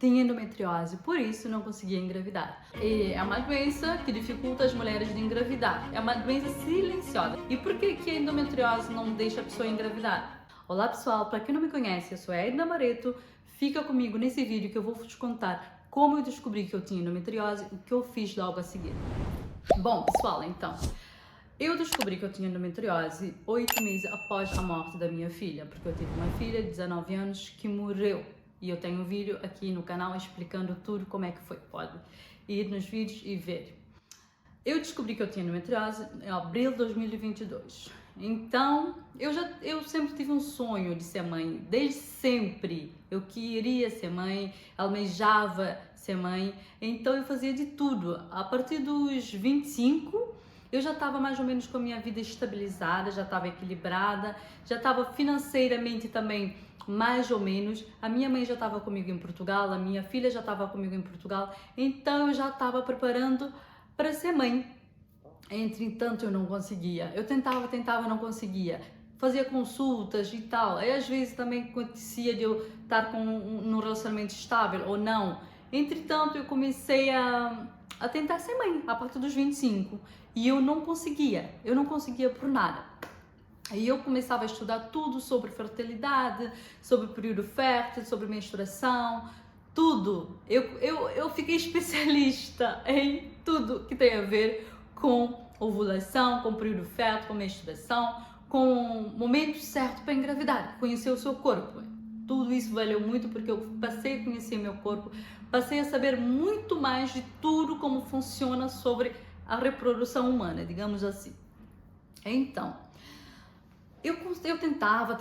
tenho endometriose, por isso não conseguia engravidar. E é uma doença que dificulta as mulheres de engravidar. É uma doença silenciosa. E por que a endometriose não deixa a pessoa engravidar? Olá pessoal, para quem não me conhece, eu sou a Edna Barreto. Fica comigo nesse vídeo que eu vou te contar como eu descobri que eu tinha endometriose e o que eu fiz logo a seguir. Bom, pessoal, então, eu descobri que eu tinha endometriose 8 meses após a morte da minha filha, porque eu tive uma filha de 19 anos que morreu. E eu tenho um vídeo aqui no canal explicando tudo como é que foi. Pode ir nos vídeos e ver. Eu descobri que eu tinha endometriose em abril de 2022. Então, eu sempre tive um sonho de ser mãe, desde sempre. Eu queria ser mãe, almejava ser mãe, então eu fazia de tudo. A partir dos 25, eu já estava mais ou menos com a minha vida estabilizada, já estava equilibrada, já estava financeiramente também mais ou menos. A minha mãe já estava comigo em Portugal, a minha filha já estava comigo em Portugal, então eu já estava preparando para ser mãe. Entretanto, eu não conseguia. Eu tentava, não conseguia. Fazia consultas e tal. E às vezes também acontecia de eu estar num relacionamento estável ou não. Entretanto, eu comecei a tentar ser mãe a partir dos 25 e eu não conseguia por nada. Aí eu começava a estudar tudo sobre fertilidade, sobre período fértil, sobre menstruação, tudo. Eu fiquei especialista em tudo que tem a ver com ovulação, com período fértil, com menstruação, com o momento certo para engravidar, conhecer o seu corpo. Tudo isso valeu muito porque eu passei a conhecer meu corpo, passei a saber muito mais de tudo como funciona sobre a reprodução humana, digamos assim. Então, eu tentava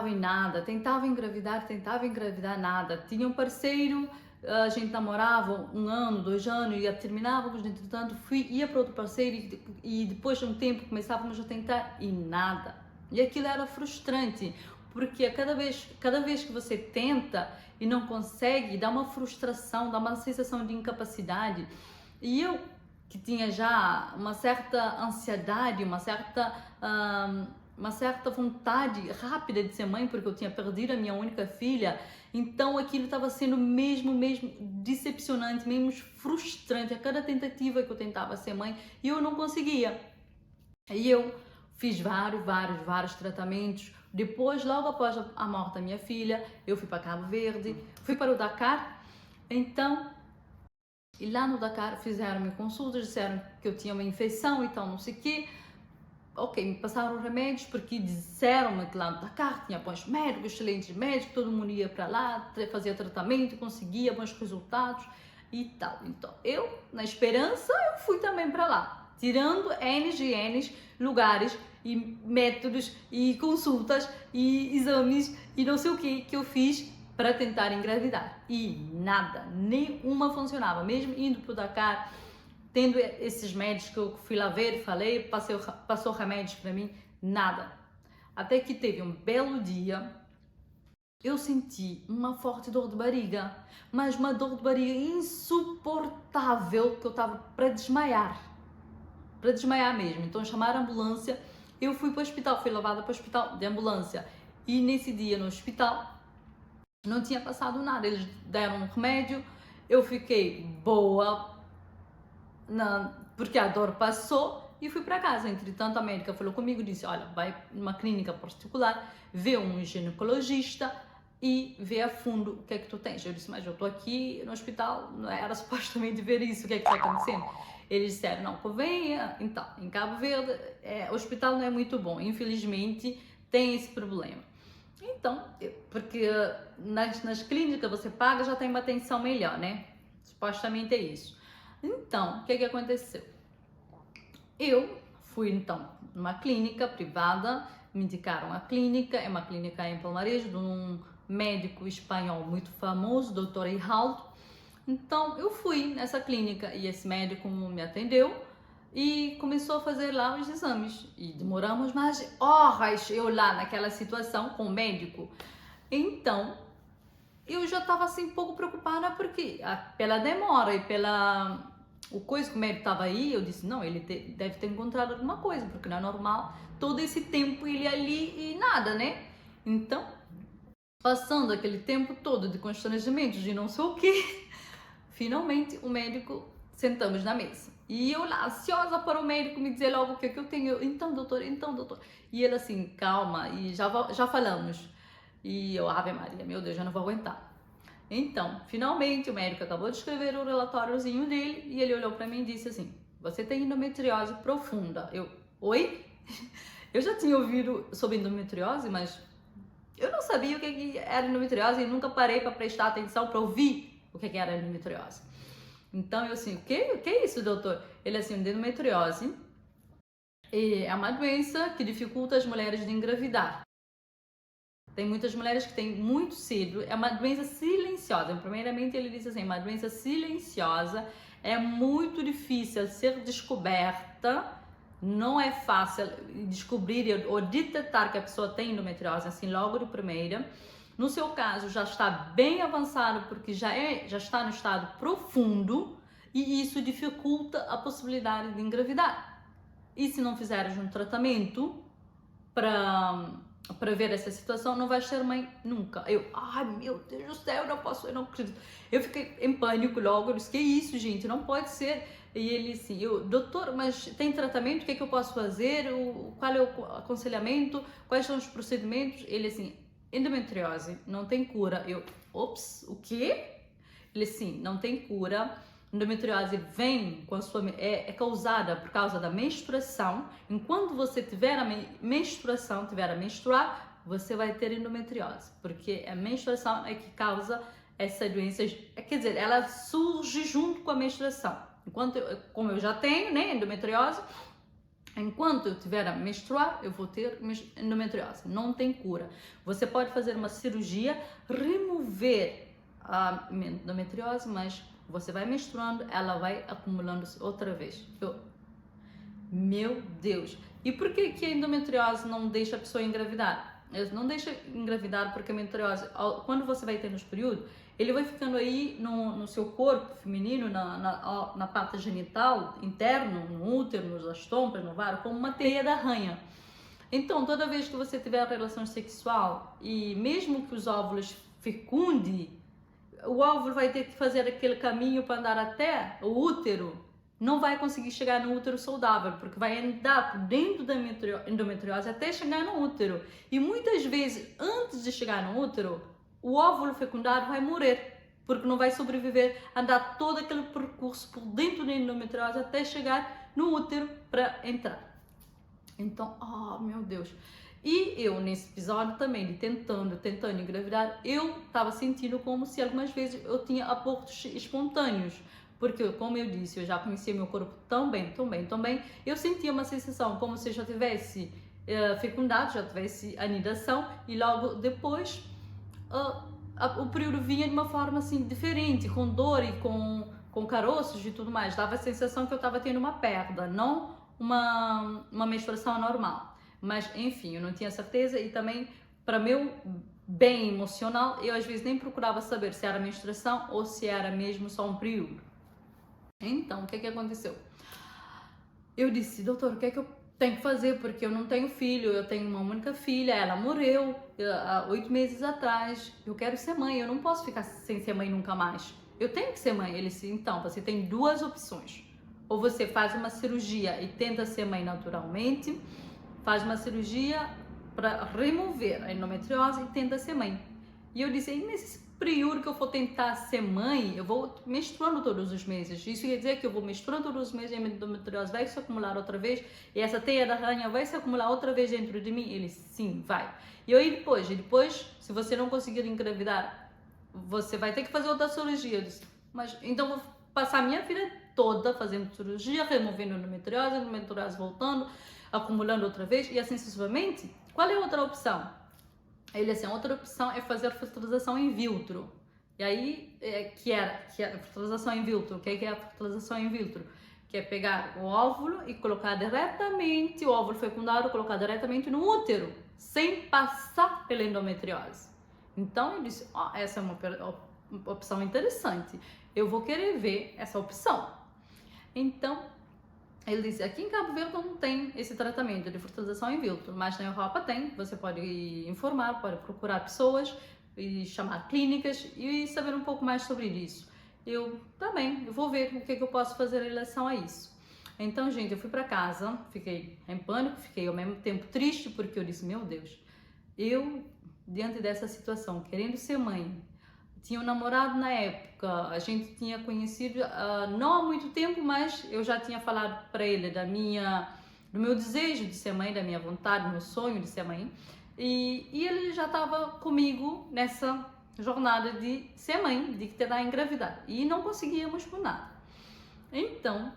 e nada, tentava engravidar nada. Tinha um parceiro, a gente namorava 1 ano, 2 anos, e terminávamos, entretanto ia para outro parceiro e depois de um tempo começávamos a tentar e nada. E aquilo era frustrante, porque cada vez que você tenta e não consegue, dá uma frustração, dá uma sensação de incapacidade. E eu, que tinha já uma certa ansiedade, uma certa vontade rápida de ser mãe, porque eu tinha perdido a minha única filha, então aquilo estava sendo mesmo decepcionante, mesmo frustrante. A cada tentativa que eu tentava ser mãe, eu não conseguia. E eu fiz vários tratamentos. Depois, logo após a morte da minha filha, eu fui para Cabo Verde, fui para o Dakar. Então, e lá no Dakar fizeram-me consultas, disseram que eu tinha uma infecção e tal, não sei o quê. Ok, me passaram remédios porque disseram-me que lá no Dakar tinha bons médicos, excelentes médicos, todo mundo ia para lá, fazia tratamento, conseguia bons resultados e tal. Então, eu, na esperança, eu fui também para lá, tirando N lugares e métodos e consultas e exames e não sei o que eu fiz para tentar engravidar. E nada, nenhuma funcionava, mesmo indo para o Dakar, tendo esses médicos que eu fui lá ver, falei, passou remédios para mim, nada. Até que teve um belo dia, eu senti uma forte dor de barriga, mas uma dor de barriga insuportável, que eu estava para desmaiar mesmo. Então chamaram a ambulância, eu fui para o hospital, fui levada para o hospital de ambulância. E nesse dia no hospital, não tinha passado nada, eles deram um remédio, eu fiquei boa, porque a dor passou e fui para casa. Entretanto, a médica falou comigo, disse, olha, vai numa clínica particular, vê um ginecologista e vê a fundo o que é que tu tens. Eu disse, mas eu estou aqui no hospital, não era supostamente ver isso, o que é que está acontecendo? Eles disseram, não, convenha, então, em Cabo Verde, o hospital não é muito bom, infelizmente tem esse problema. Então, porque nas clínicas você paga, já tem uma atenção melhor, né? Supostamente é isso. Então, o que aconteceu? Eu fui, então, numa clínica privada, me indicaram a clínica, é uma clínica em Palmarejo, de um médico espanhol muito famoso, Dr. Ihaldo. Então, eu fui nessa clínica e esse médico me atendeu e começou a fazer lá os exames. E demoramos mais de horas eu lá naquela situação com o médico. Então, eu já estava assim um pouco preocupada porque pela demora e o coisa que o médico estava aí, eu disse, não, ele deve ter encontrado alguma coisa, porque não é normal todo esse tempo ele ali e nada, né? Então, Passando aquele tempo todo de constrangimento, de não sei o quê, finalmente o médico, sentamos na mesa. E eu lá, ansiosa para o médico me dizer logo o que eu tenho. Então, doutor. E ele assim, calma, e já falamos. E eu, Ave Maria, meu Deus, já não vou aguentar. Então, finalmente o médico acabou de escrever o relatóriozinho dele e ele olhou para mim e disse assim: você tem endometriose profunda. Eu, oi? Eu já tinha ouvido sobre endometriose, mas eu não sabia o que era endometriose e nunca parei para prestar atenção para ouvir o que era endometriose. Então eu assim, o que é isso, doutor? Ele assim, endometriose é uma doença que dificulta as mulheres de engravidar. Tem muitas mulheres que têm muito cedo, é uma doença silenciosa. Primeiramente ele disse assim, uma doença silenciosa, é muito difícil ser descoberta, não é fácil descobrir ou detectar que a pessoa tem endometriose assim logo de primeira. No seu caso já está bem avançado porque já está no estado profundo e isso dificulta a possibilidade de engravidar. E se não fizeres um tratamento para ver essa situação, não vais ser mãe nunca. Eu, ai meu Deus do céu, eu não acredito. Eu fiquei em pânico logo, eu disse, que isso, gente, não pode ser. E ele assim, doutor, mas tem tratamento, o que é que eu posso fazer? Qual é o aconselhamento? Quais são os procedimentos? Ele assim, endometriose, não tem cura. Eu, ops, o quê? Ele assim, não tem cura. Endometriose vem com a sua, é causada por causa da menstruação. Enquanto você tiver a menstruação, tiver a menstruar, você vai ter endometriose, porque a menstruação é que causa essa doença, quer dizer, ela surge junto com a menstruação. Como eu já tenho, né, endometriose, enquanto eu tiver a menstruar, eu vou ter endometriose. Não tem cura. Você pode fazer uma cirurgia, remover a endometriose, mas você vai menstruando, ela vai acumulando outra vez. Meu Deus! E por que a endometriose não deixa a pessoa engravidar? Não deixa engravidar porque a endometriose, quando você vai ter nos períodos, ele vai ficando aí no seu corpo feminino, na parte genital, interno, no útero, nas trompas, no ovário, como uma teia da aranha. Então, toda vez que você tiver relação sexual e mesmo que os óvulos fecundem, o óvulo vai ter que fazer aquele caminho para andar até o útero, não vai conseguir chegar no útero saudável, porque vai andar por dentro da endometriose até chegar no útero. E muitas vezes, antes de chegar no útero, o óvulo fecundado vai morrer, porque não vai sobreviver a andar todo aquele percurso por dentro da endometriose até chegar no útero para entrar. Então, oh meu Deus. E eu, nesse episódio também, de tentando engravidar, eu estava sentindo como se algumas vezes eu tinha abortos espontâneos. Porque, como eu disse, eu já conhecia meu corpo tão bem, eu sentia uma sensação como se eu já tivesse fecundado, já tivesse anidação, e logo depois o período vinha de uma forma assim, diferente, com dor e com caroços e tudo mais. Dava a sensação que eu estava tendo uma perda, não uma menstruação normal. Mas, enfim, eu não tinha certeza e também, para meu bem emocional, eu às vezes nem procurava saber se era menstruação ou se era mesmo só um período. Então, o que aconteceu? Eu disse, doutor, o que é que eu tenho que fazer? Porque eu não tenho filho, eu tenho uma única filha, ela morreu há 8 meses atrás, eu quero ser mãe, eu não posso ficar sem ser mãe nunca mais. Eu tenho que ser mãe. Ele disse, então, você tem 2 opções. Ou você faz uma cirurgia e tenta ser mãe naturalmente, faz uma cirurgia para remover a endometriose e tenta ser mãe. E eu disse, nesse período que eu for tentar ser mãe, eu vou menstruando todos os meses. Isso quer dizer que eu vou menstruando todos os meses e a endometriose vai se acumular outra vez e essa teia da aranha vai se acumular outra vez dentro de mim? Ele, sim, vai. E aí depois, se você não conseguir engravidar, você vai ter que fazer outra cirurgia. Eu disse, mas então vou passar a minha vida toda fazendo cirurgia, removendo a endometriose voltando, acumulando outra vez e assim sucessivamente. Qual é a outra opção? Ele assim, a outra opção é fazer fertilização in vitro. E aí, que é a fertilização in vitro. O que é a fertilização in vitro? Que é pegar o óvulo e colocar diretamente, o óvulo fecundado, colocar diretamente no útero, sem passar pela endometriose. Então, eu disse, essa é uma opção interessante. Eu vou querer ver essa opção. Então, ele disse, aqui em Cabo Verde não tem esse tratamento de fertilização in vitro, mas na Europa tem. Você pode informar, pode procurar pessoas e chamar clínicas e saber um pouco mais sobre isso. Eu também vou ver o que eu posso fazer em relação a isso. Então, gente, eu fui para casa, fiquei em pânico, fiquei ao mesmo tempo triste, porque eu disse, meu Deus, eu, diante dessa situação, querendo ser mãe, tinha um namorado na época, a gente tinha conhecido não há muito tempo, mas eu já tinha falado para ele do meu desejo de ser mãe, da minha vontade, do meu sonho de ser mãe, e ele já estava comigo nessa jornada de ser mãe, de tentar engravidar, e não conseguíamos por nada. Então,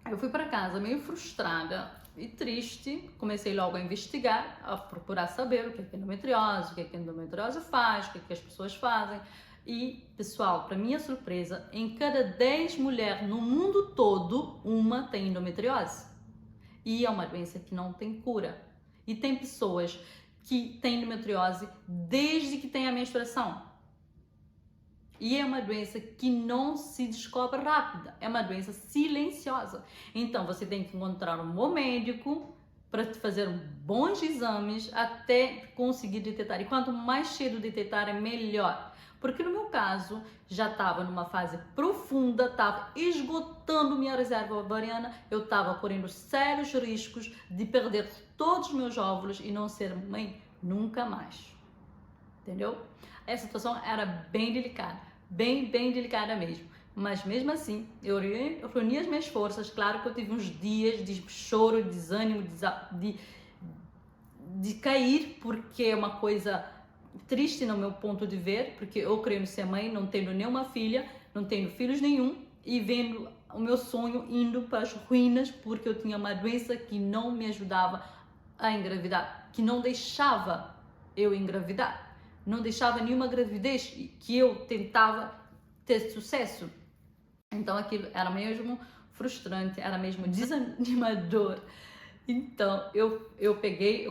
eu fui para casa meio frustrada e triste, comecei logo a investigar, a procurar saber o que é endometriose, o que a endometriose faz, o que as pessoas fazem. E, pessoal, para minha surpresa, em cada 10 mulheres no mundo todo, uma tem endometriose. E é uma doença que não tem cura. E tem pessoas que têm endometriose desde que têm a menstruação. E é uma doença que não se descobre rápida, é uma doença silenciosa. Então você tem que encontrar um bom médico para te fazer bons exames até conseguir detectar. E quanto mais cedo detectar, é melhor. Porque no meu caso, já estava numa fase profunda, estava esgotando minha reserva ovariana, eu estava correndo sérios riscos de perder todos os meus óvulos e não ser mãe nunca mais. Entendeu? Essa situação era bem delicada, bem delicada mesmo. Mas mesmo assim, eu reuni as minhas forças. Claro que eu tive uns dias de choro, de desânimo, de cair, porque é uma coisa triste no meu ponto de ver, porque eu querendo ser mãe, não tendo nenhuma filha, não tendo filhos nenhum, e vendo o meu sonho indo para as ruínas, porque eu tinha uma doença que não me ajudava a engravidar, que não deixava eu engravidar, não deixava nenhuma gravidez que eu tentava ter sucesso. Então aquilo era mesmo frustrante, era mesmo desanimador. Então eu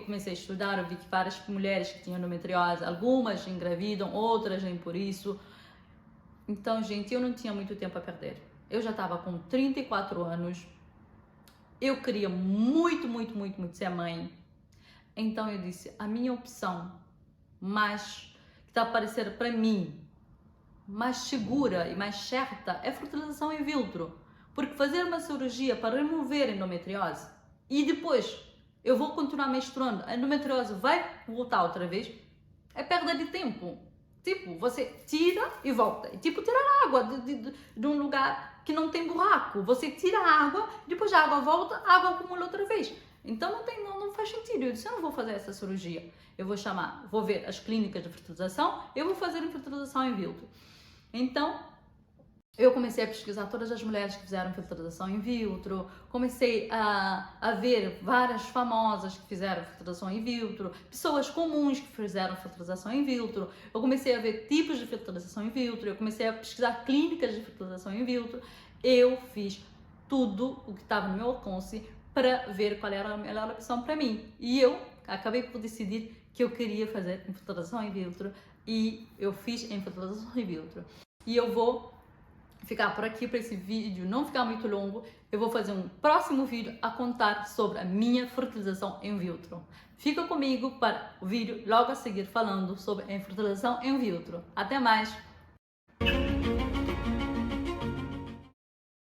comecei a estudar, eu vi que várias mulheres que tinham endometriose, algumas engravidam, outras nem por isso. Então, gente, eu não tinha muito tempo a perder. Eu já estava com 34 anos, eu queria muito ser mãe. Então eu disse, a minha opção mais que está aparecendo para mim mais segura e mais certa é fertilização in vitro, porque fazer uma cirurgia para remover a endometriose e depois eu vou continuar menstruando, a endometriose vai voltar outra vez, é perda de tempo. Tipo, você tira e volta, é tipo tirar água de um lugar que não tem buraco, você tira a água, depois a água volta, a água acumula outra vez. Então não faz sentido. Eu disse, eu não vou fazer essa cirurgia. Eu vou ver as clínicas de fertilização, eu vou fazer a fertilização in vitro. Então, eu comecei a pesquisar todas as mulheres que fizeram fertilização in vitro, comecei a ver várias famosas que fizeram fertilização in vitro, pessoas comuns que fizeram fertilização in vitro, eu comecei a ver tipos de fertilização in vitro, eu comecei a pesquisar clínicas de fertilização in vitro, eu fiz tudo o que estava no meu alcance para ver qual era a melhor opção para mim. E eu acabei por decidir que eu queria fazer fertilização in vitro e eu fiz em fertilização in vitro. E eu vou ficar por aqui para esse vídeo não ficar muito longo. Eu vou fazer um próximo vídeo a contar sobre a minha fertilização in vitro. Fica comigo para o vídeo logo a seguir falando sobre a fertilização in vitro. Até mais!